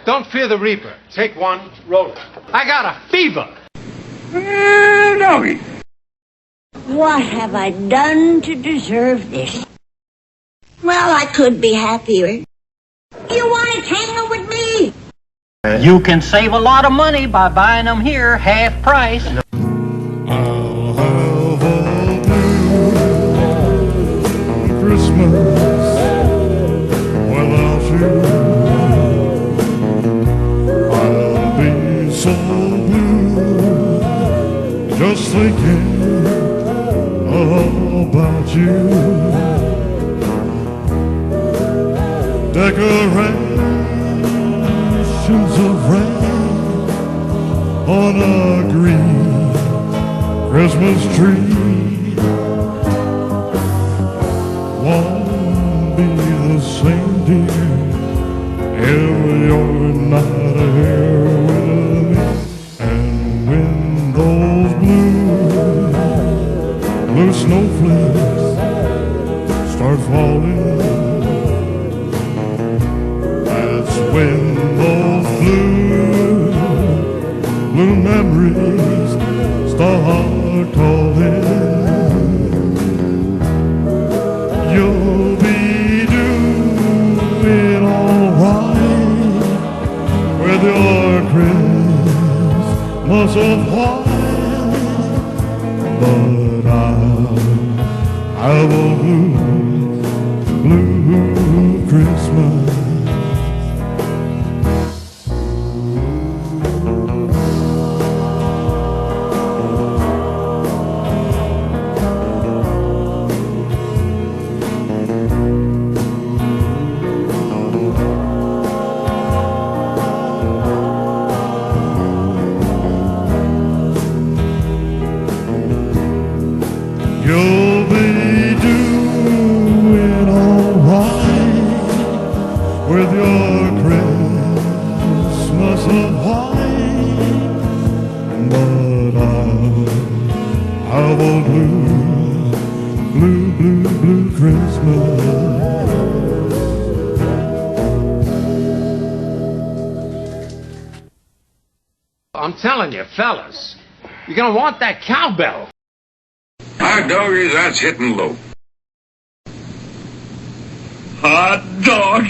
Don't fear the reaper. Take one, roll it. I got a fever. Doggy. What have I done to deserve this? Well, I could be happier. You want to tangle with me? You can save a lot of money by buying them here half price. I'll have a blue Christmas without you. I'll be so blue just thinking about you. Decorations of rain on a green Christmas tree won't be the same, dear, if you're not here with me. And when those blue snowflakes start falling, that's when those blue memories start calling. You'll be doing alright with your Christmas of white, but I will blue Christmas. You'll be doing alright with your Christmas of white, but I will blue Christmas. I'm telling you, fellas, you're gonna want that cowbell. Hot doggy, that's hitting low. Hot dog.